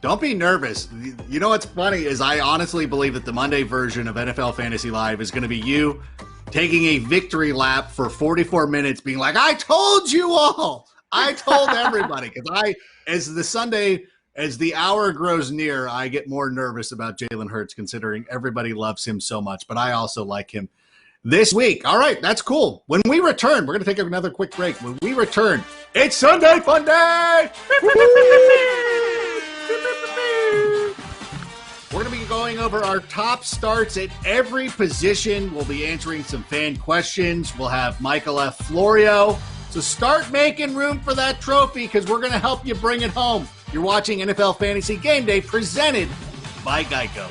Don't be nervous. You know what's funny is I honestly believe that the Monday version of NFL Fantasy Live is going to be you taking a victory lap for 44 minutes being like, I told you all. I told everybody. Because as the hour grows near, I get more nervous about Jalen Hurts considering everybody loves him so much. But I also like him this week. All right, that's cool. When we return, we're going to take another quick break. When we return, it's Sunday Fun Day! We're going to be going over our top starts at every position. We'll be answering some fan questions. We'll have Michael F. Florio. So start making room for that trophy because we're going to help you bring it home. You're watching NFL Fantasy Game Day presented by Geico.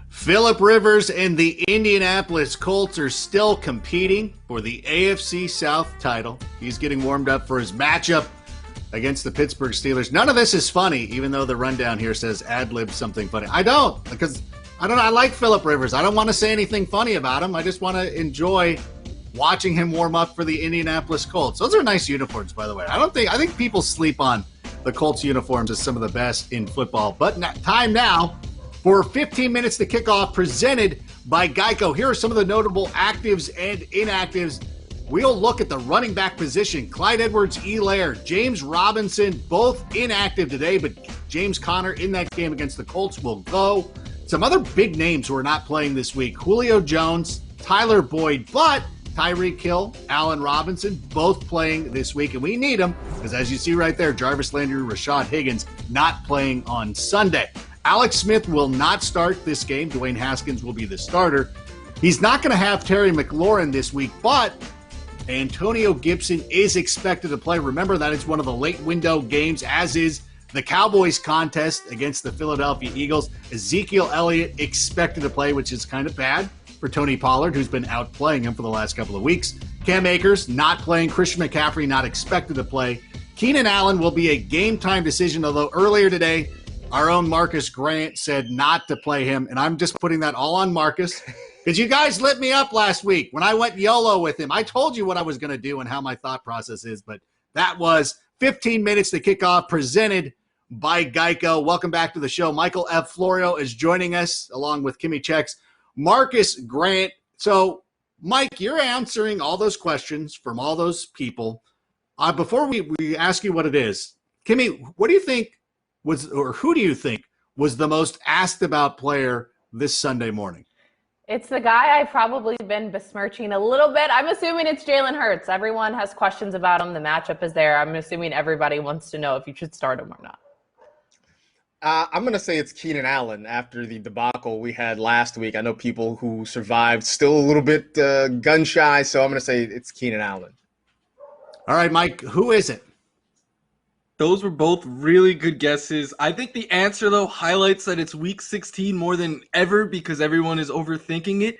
Phillip Rivers and the Indianapolis Colts are still competing for the AFC South title. He's getting warmed up for his matchup against the Pittsburgh Steelers. None of this is funny, even though the rundown here says ad-lib something funny. I don't, because I like Phillip Rivers. I don't want to say anything funny about him. I just want to enjoy watching him warm up for the Indianapolis Colts. Those are nice uniforms, by the way. I think people sleep on the Colts uniforms as some of the best in football. But time now for 15 minutes to kick off, presented by Geico. Here are some of the notable actives and inactives. We'll look at the running back position. Clyde Edwards-Helaire, James Robinson, both inactive today, but James Conner in that game against the Colts will go. Some other big names who are not playing this week. Julio Jones, Tyler Boyd, but Tyreek Hill, Allen Robinson, both playing this week, and we need them because as you see right there, Jarvis Landry, Rashad Higgins not playing on Sunday. Alex Smith will not start this game. Dwayne Haskins will be the starter. He's not going to have Terry McLaurin this week, but Antonio Gibson is expected to play. Remember that it's one of the late window games, as is the Cowboys contest against the Philadelphia Eagles. Ezekiel Elliott expected to play, which is kind of bad for Tony Pollard, who's been outplaying him for the last couple of weeks. Cam Akers not playing. Christian McCaffrey not expected to play. Keenan Allen will be a game-time decision, although earlier today, our own Marcus Grant said not to play him, and I'm just putting that all on Marcus because you guys lit me up last week when I went YOLO with him. I told you what I was going to do and how my thought process is, but that was 15 minutes to kick off, presented by Geico. Welcome back to the show. Michael F. Florio is joining us along with Kimmy Checks, Marcus Grant. So, Mike, you're answering all those questions from all those people. Before we ask you what it is, Kimmy, what do you think who do you think was the most asked about player this Sunday morning? It's the guy I've probably been besmirching a little bit. I'm assuming it's Jalen Hurts. Everyone has questions about him. The matchup is there. I'm assuming everybody wants to know if you should start him or not. I'm going to say it's Keenan Allen after the debacle we had last week. I know people who survived still a little bit gun shy, so I'm going to say it's Keenan Allen. All right, Mike, who is it? Those were both really good guesses. I think the answer, though, highlights that it's week 16 more than ever because everyone is overthinking it.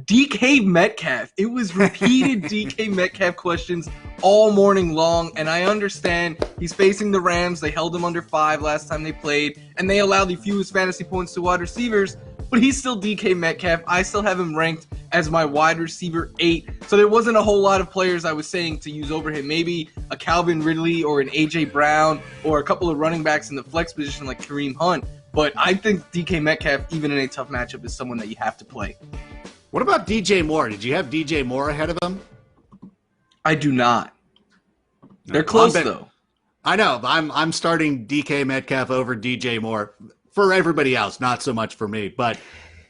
DK Metcalf. It was repeated DK Metcalf questions all morning long, and I understand he's facing the Rams. They held him under 5 last time they played, and they allowed the fewest fantasy points to wide receivers, but he's still DK Metcalf. I still have him ranked as my wide receiver 8, so there wasn't a whole lot of players I was saying to use over him. Maybe a Calvin Ridley or an A.J. Brown or a couple of running backs in the flex position like Kareem Hunt, but I think DK Metcalf, even in a tough matchup, is someone that you have to play. What about DJ Moore? Did you have DJ Moore ahead of him? I do not. They're close, though. I know. I'm starting DK Metcalf over DJ Moore for everybody else, not so much for me. But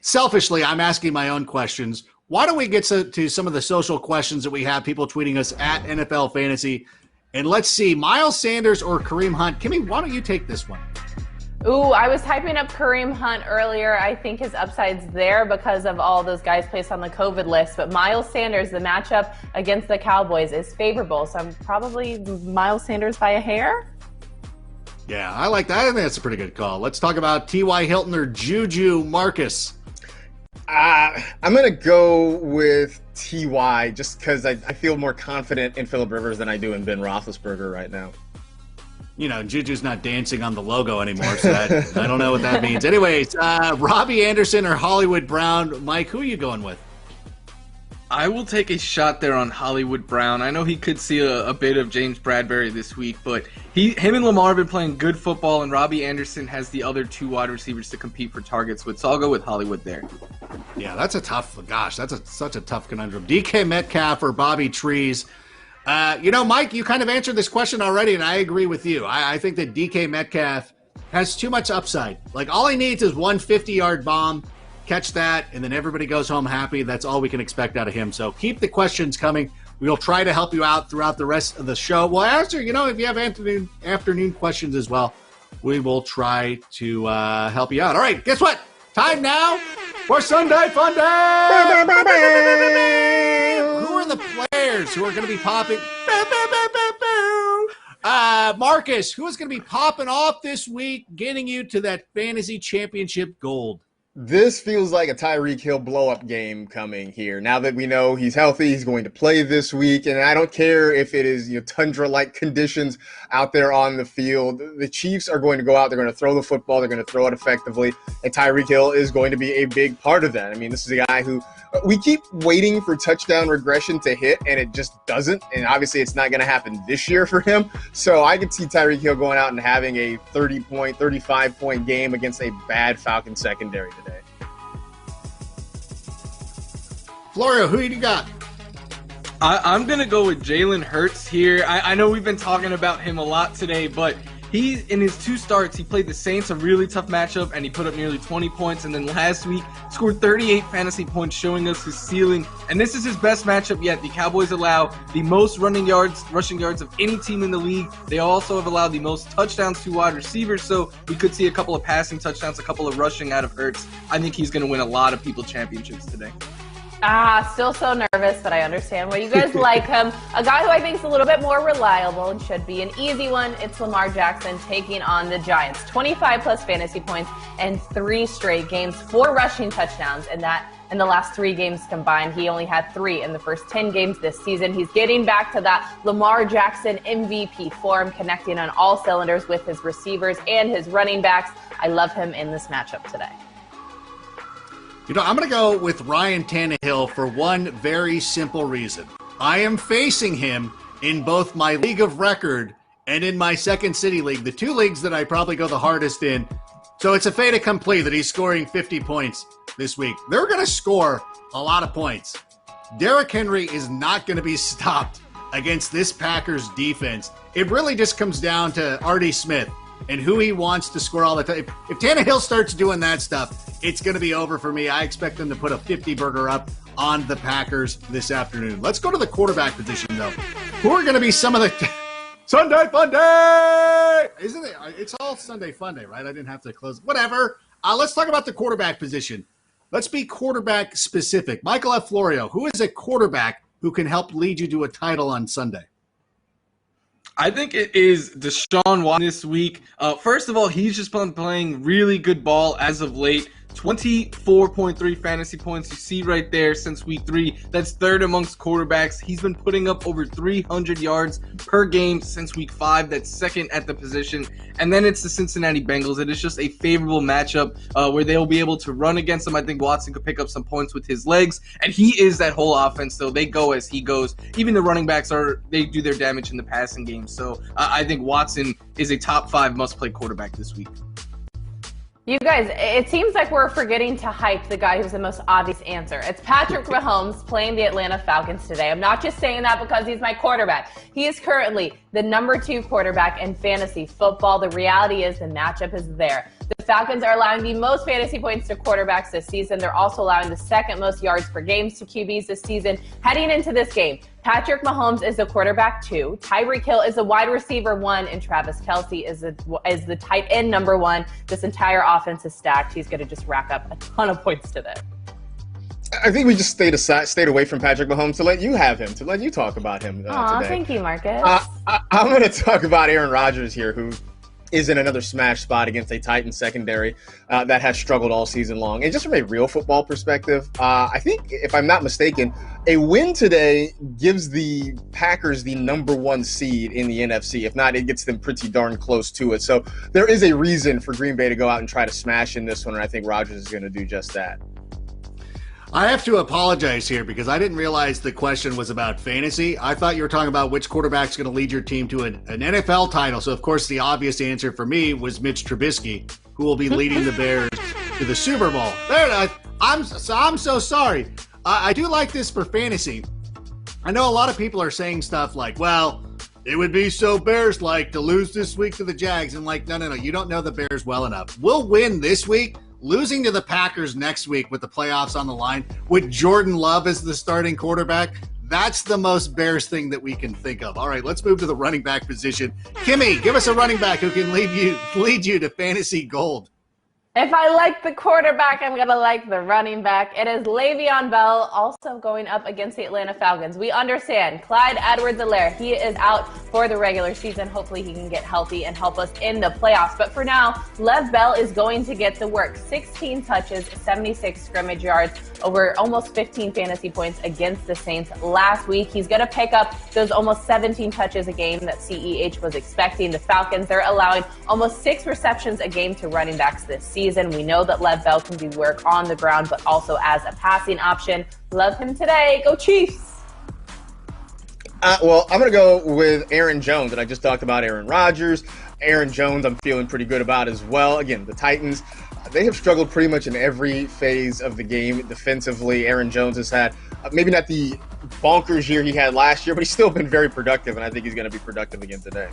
selfishly, I'm asking my own questions. Why don't we get to some of the social questions that we have, people tweeting us at NFL Fantasy. And let's see, Miles Sanders or Kareem Hunt. Kimmy, why don't you take this one? Ooh, I was typing up Kareem Hunt earlier. I think his upside's there because of all those guys placed on the COVID list. But Miles Sanders, the matchup against the Cowboys is favorable. So I'm probably Miles Sanders by a hair. Yeah, I like that. I think that's a pretty good call. Let's talk about T.Y. Hilton or Juju Marcus. I'm going to go with T.Y. just because I feel more confident in Phillip Rivers than I do in Ben Roethlisberger right now. You know, Juju's not dancing on the logo anymore, so I don't know what that means. Anyways, Robbie Anderson or Hollywood Brown. Mike, who are you going with? I will take a shot there on Hollywood Brown. I know he could see a bit of James Bradbury this week, but him and Lamar have been playing good football, and Robbie Anderson has the other 2 wide receivers to compete for targets with, so I'll go with Hollywood there. Yeah, that's such a tough conundrum. DK Metcalf or Bobby Trees. Mike, you kind of answered this question already, and I agree with you. I think that DK Metcalf has too much upside. Like, all he needs is one 50-yard bomb, catch that, and then everybody goes home happy. That's all we can expect out of him. So keep the questions coming. We'll try to help you out throughout the rest of the show. We'll answer, if you have afternoon questions as well, we will try to help you out. All right, guess what? Time now for Sunday Fun Day! Who are the players who are going to be popping? Marcus, who is going to be popping off this week, getting you to that fantasy championship gold? This feels like a Tyreek Hill blow-up game coming here. Now that we know he's healthy, he's going to play this week, and I don't care if it is tundra-like conditions out there on the field. The Chiefs are going to go out, they're going to throw the football, they're going to throw it effectively, and Tyreek Hill is going to be a big part of that. I mean, this is a guy who we keep waiting for touchdown regression to hit, and it just doesn't, and obviously it's not going to happen this year for him. So I could see Tyreek Hill going out and having a 30-point, 35-point game against a bad Falcons secondary today. Florio, who you got? I'm going to go with Jalen Hurts here. I know we've been talking about him a lot today, but in his 2 starts, he played the Saints, a really tough matchup, and he put up nearly 20 points. And then last week, scored 38 fantasy points, showing us his ceiling. And this is his best matchup yet. The Cowboys allow the most rushing yards of any team in the league. They also have allowed the most touchdowns to wide receivers. So we could see a couple of passing touchdowns, a couple of rushing out of Hurts. I think he's going to win a lot of people championships today. Still so nervous, but I understand why you guys like him. A guy who I think is a little bit more reliable and should be an easy one. It's Lamar Jackson taking on the Giants. 25-plus fantasy points and 3 straight games, 4 rushing touchdowns, and that in the last 3 games combined. He only had 3 in the first 10 games this season. He's getting back to that Lamar Jackson MVP form, connecting on all cylinders with his receivers and his running backs. I love him in this matchup today. I'm going to go with Ryan Tannehill for one very simple reason. I am facing him in both my league of record and in my second city league, the 2 leagues that I probably go the hardest in. So it's a fait accompli that he's scoring 50 points this week. They're going to score a lot of points. Derrick Henry is not going to be stopped against this Packers defense. It really just comes down to Artie Smith and who he wants to score all the time. If Tannehill starts doing that stuff, it's going to be over for me. I expect them to put a 50-burger up on the Packers this afternoon. Let's go to the quarterback position, though. Who are going to be some of the Sunday Fun Day? Isn't it? It's all Sunday Fun Day, right? I didn't have to close. Whatever. Let's talk about the quarterback position. Let's be quarterback specific. Michael F. Florio, who is a quarterback who can help lead you to a title on Sunday? I think it is Deshaun Watson this week. First of all, he's just been playing really good ball as of late. 24.3 fantasy points you see right there since week 3. That's third amongst quarterbacks. He's been putting up over 300 yards per game since week 5. That's second at the position. And then it's the Cincinnati Bengals. It is just a favorable matchup where they'll be able to run against him. I think Watson could pick up some points with his legs. And he is that whole offense, though. They go as he goes. Even the running backs they do their damage in the passing game. So I think Watson is a top 5 must-play quarterback this week. You guys, it seems like we're forgetting to hype the guy who's the most obvious answer. It's Patrick Mahomes playing the Atlanta Falcons today. I'm not just saying that because he's my quarterback. He is currently the number 2 quarterback in fantasy football. The reality is the matchup is there. The Falcons are allowing the most fantasy points to quarterbacks this season. They're also allowing the second most yards per game to QBs this season. Heading into this game, Patrick Mahomes is the quarterback 2. Tyreek Hill is the wide receiver 1, and Travis Kelce is the tight end number 1. This entire offense is stacked. He's going to just rack up a ton of points today. I think we just stayed away from Patrick Mahomes to let you have him, to let you talk about him today. Thank you, Marcus. I'm going to talk about Aaron Rodgers here, who is in another smash spot against a Titans secondary that has struggled all season long. And just from a real football perspective, I think, if I'm not mistaken, a win today gives the Packers the number 1 seed in the NFC. If not, it gets them pretty darn close to it. So there is a reason for Green Bay to go out and try to smash in this one, and I think Rodgers is going to do just that. I have to apologize here because I didn't realize the question was about fantasy. I thought you were talking about which quarterback's going to lead your team to an NFL title. So, of course, the obvious answer for me was Mitch Trubisky, who will be leading the Bears to the Super Bowl. I'm so sorry. I do like this for fantasy. I know a lot of people are saying stuff like, well, it would be so Bears-like to lose this week to the Jags. And like, no, you don't know the Bears well enough. We'll win this week. Losing to the Packers next week with the playoffs on the line, with Jordan Love as the starting quarterback, that's the most Bears thing that we can think of. All right, let's move to the running back position. Kimmy, give us a running back who can lead you to fantasy gold. If I like the quarterback, I'm going to like the running back. It is Le'Veon Bell, also going up against the Atlanta Falcons. We understand Clyde Edwards-Helaire, he is out for the regular season. Hopefully he can get healthy and help us in the playoffs. But for now, Lev Bell is going to get the work. 16 touches, 76 scrimmage yards, over almost 15 fantasy points against the Saints last week. He's going to pick up those almost 17 touches a game that CEH was expecting. The Falcons, they're allowing almost 6 receptions a game to running backs this season. We know that Lev Bell can do work on the ground, but also as a passing option. Love him today. Go Chiefs! Well, I'm going to go with Aaron Jones, and I just talked about Aaron Rodgers. Aaron Jones, I'm feeling pretty good about as well. Again, the Titans, they have struggled pretty much in every phase of the game defensively. Aaron Jones has had maybe not the bonkers year he had last year, but he's still been very productive, and I think he's going to be productive again today.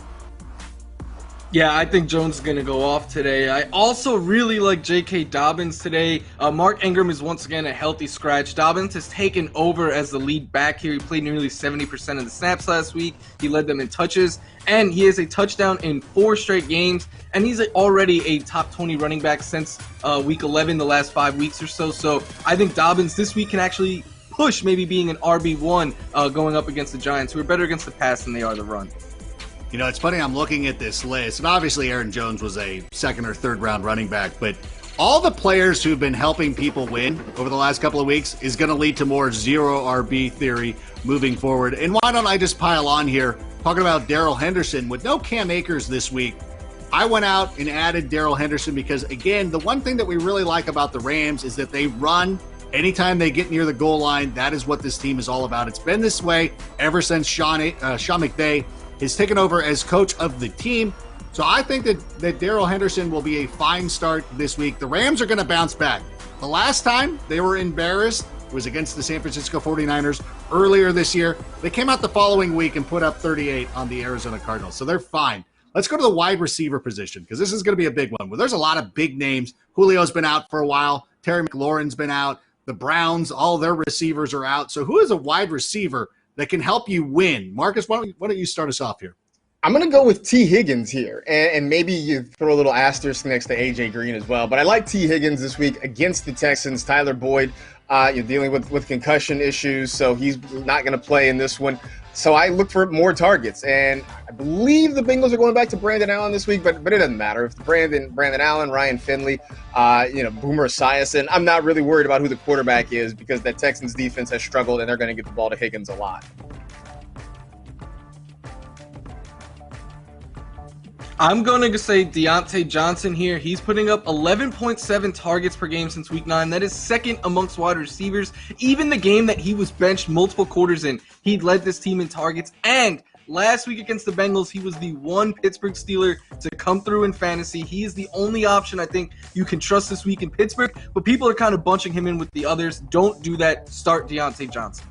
Yeah, I think Jones is going to go off today. I also really like J.K. Dobbins today. Mark Ingram is once again a healthy scratch. Dobbins has taken over as the lead back here. He played nearly 70% of the snaps last week. He led them in touches, and he has a touchdown in 4 straight games. And he's already a top 20 running back since week 11, the last 5 weeks or so. So I think Dobbins this week can actually push maybe being an RB1 going up against the Giants, who are better against the pass than they are the run. You know, it's funny, I'm looking at this list, and obviously Aaron Jones was a 2nd or 3rd round running back, but all the players who've been helping people win over the last couple of weeks is going to lead to more zero RB theory moving forward. And why don't I just pile on here, talking about Darrell Henderson. With no Cam Akers this week, I went out and added Darrell Henderson because, again, the one thing that we really like about the Rams is that they run anytime they get near the goal line. That is what this team is all about. It's been this way ever since Sean McVay has taken over as coach of the team. So I think that Darrell Henderson will be a fine start this week. The Rams are going to bounce back. The last time they were embarrassed was against the San Francisco 49ers earlier this year. They came out the following week and put up 38 on the Arizona Cardinals. So they're fine. Let's go to the wide receiver position because this is going to be a big one. Well, there's a lot of big names. Julio's been out for a while. Terry McLaurin's been out. The Browns, all their receivers are out. So who is a wide receiver that can help you win? Marcus, why don't you start us off here? I'm going to go with T. Higgins here, and maybe you throw a little asterisk next to A.J. Green as well. But I like T. Higgins this week against the Texans. Tyler Boyd, you're dealing with concussion issues, so he's not going to play in this one. So I look for more targets, and I believe the Bengals are going back to Brandon Allen this week, but it doesn't matter. If Brandon Allen, Ryan Finley, Boomer Esiason, I'm not really worried about who the quarterback is because that Texans defense has struggled, and they're going to get the ball to Higgins a lot. I'm going to say Deontay Johnson here. He's putting up 11.7 targets per game since week 9. That is second amongst wide receivers. Even the game that he was benched multiple quarters in, he led this team in targets. And last week against the Bengals, he was the one Pittsburgh Steeler to come through in fantasy. He is the only option I think you can trust this week in Pittsburgh. But people are kind of bunching him in with the others. Don't do that. Start Deontay Johnson.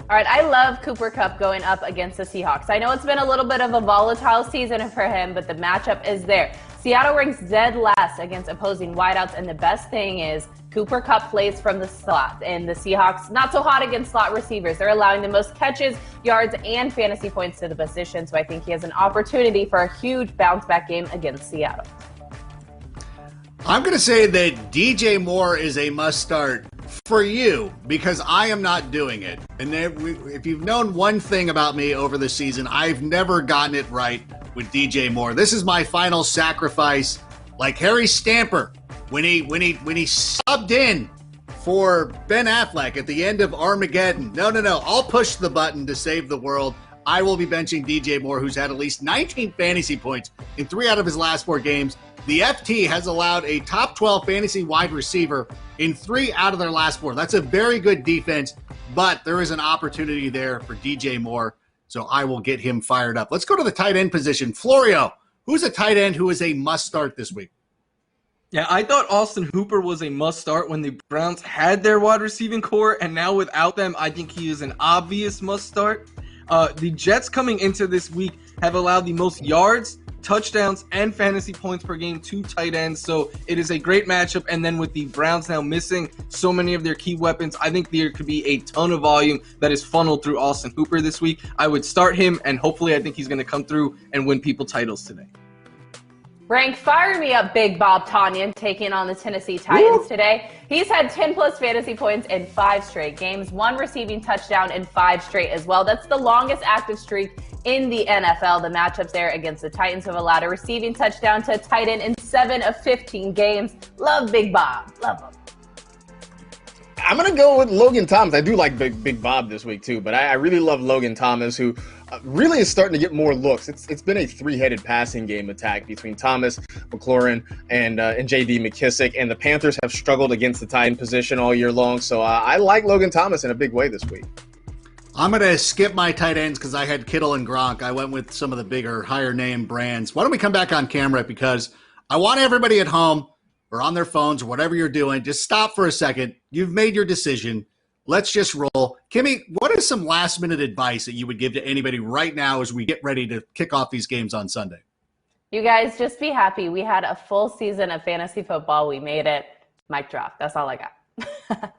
All right, I love Cooper Kupp going up against the Seahawks. I know it's been a little bit of a volatile season for him, but the matchup is there. Seattle ranks dead last against opposing wideouts, and the best thing is Cooper Kupp plays from the slot, and the Seahawks not so hot against slot receivers. They're allowing the most catches, yards, and fantasy points to the position, so I think he has an opportunity for a huge bounce-back game against Seattle. I'm going to say that DJ Moore is a must-start for you because I am not doing it. And if you've known one thing about me over the season, I've never gotten it right with DJ Moore. This is my final sacrifice, like Harry Stamper when he subbed in for Ben Affleck at the end of Armageddon. No, I'll push the button to save the world. I will be benching DJ Moore, who's had at least 19 fantasy points in 3 out of his last 4 games. The FT has allowed a top 12 fantasy wide receiver in 3 out of their last 4. That's a very good defense, but there is an opportunity there for DJ Moore, so I will get him fired up. Let's go to the tight end position. Florio, who's a tight end who is a must-start this week? Yeah, I thought Austin Hooper was a must-start when the Browns had their wide receiving core, and now without them, I think he is an obvious must-start. The Jets coming into this week have allowed the most yards, touchdowns, and fantasy points per game to tight ends, so it is a great matchup. And then with the Browns now missing so many of their key weapons, I think there could be a ton of volume that is funneled through Austin Hooper this week. I would start him, and hopefully I think he's going to come through and win people titles today. Frank, fire me up Big Bob Tonyan taking on the Tennessee Titans today. He's had 10-plus fantasy points in 5 straight games, 1 receiving touchdown in 5 straight as well. That's the longest active streak in the NFL. The matchups there against the Titans have allowed a receiving touchdown to a tight end in 7 of 15 games. Love Big Bob. Love him. I'm going to go with Logan Thomas. I do like Big Bob this week too, but I really love Logan Thomas, who really is starting to get more looks. It's been a 3-headed passing game attack between Thomas, McLaurin, and J.D. McKissick, and the Panthers have struggled against the tight end position all year long, so I like Logan Thomas in a big way this week. I'm going to skip my tight ends because I had Kittle and Gronk. I went with some of the bigger, higher-name brands. Why don't we come back on camera because I want everybody at home or on their phones or whatever you're doing, just stop for a second. You've made your decision. Let's just roll. Kimmy, what is some last-minute advice that you would give to anybody right now as we get ready to kick off these games on Sunday? You guys, just be happy. We had a full season of fantasy football. We made it. Mic drop. That's all I got.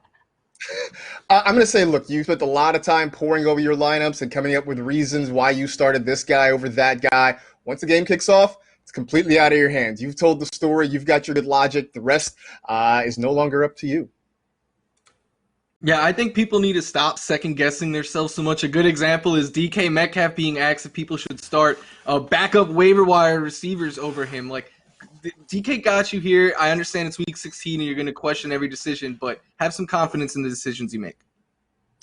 I'm going to say, look, you spent a lot of time poring over your lineups and coming up with reasons why you started this guy over that guy. Once the game kicks off, it's completely out of your hands. You've told the story. You've got your good logic. The rest is no longer up to you. Yeah, I think people need to stop second-guessing themselves so much. A good example is DK Metcalf being asked if people should start backup waiver wire receivers over him. Like, DK got you here. I understand it's week 16 and you're going to question every decision, but have some confidence in the decisions you make.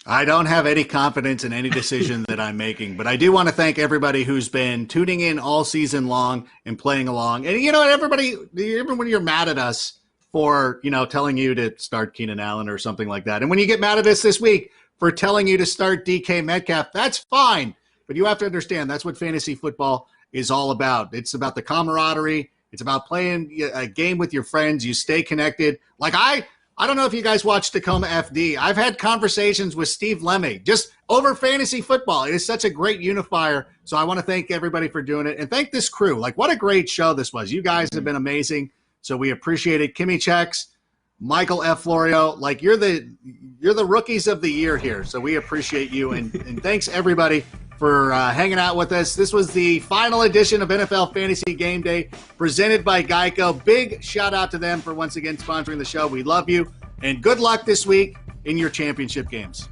I don't have any confidence in any decision that I'm making, but I do want to thank everybody who's been tuning in all season long and playing along. And, you know, everybody, even when you're mad at us for, you know, telling you to start Keenan Allen or something like that, and when you get mad at us this week for telling you to start DK Metcalf, that's fine. But you have to understand that's what fantasy football is all about. It's about the camaraderie. It's about playing a game with your friends. You stay connected. Like I don't know if you guys watch Tacoma FD. I've had conversations with Steve Lemmy just over fantasy football. It is such a great unifier. So I want to thank everybody for doing it and thank this crew. Like, what a great show this was. You guys have been amazing. So we appreciate it. Kimmy Checks, Michael F. Florio, like you're the rookies of the year here. So we appreciate you. And thanks everybody for hanging out with us. This was the final edition of NFL Fantasy Game Day presented by Geico. Big shout out to them for once again sponsoring the show. We love you and good luck this week in your championship games.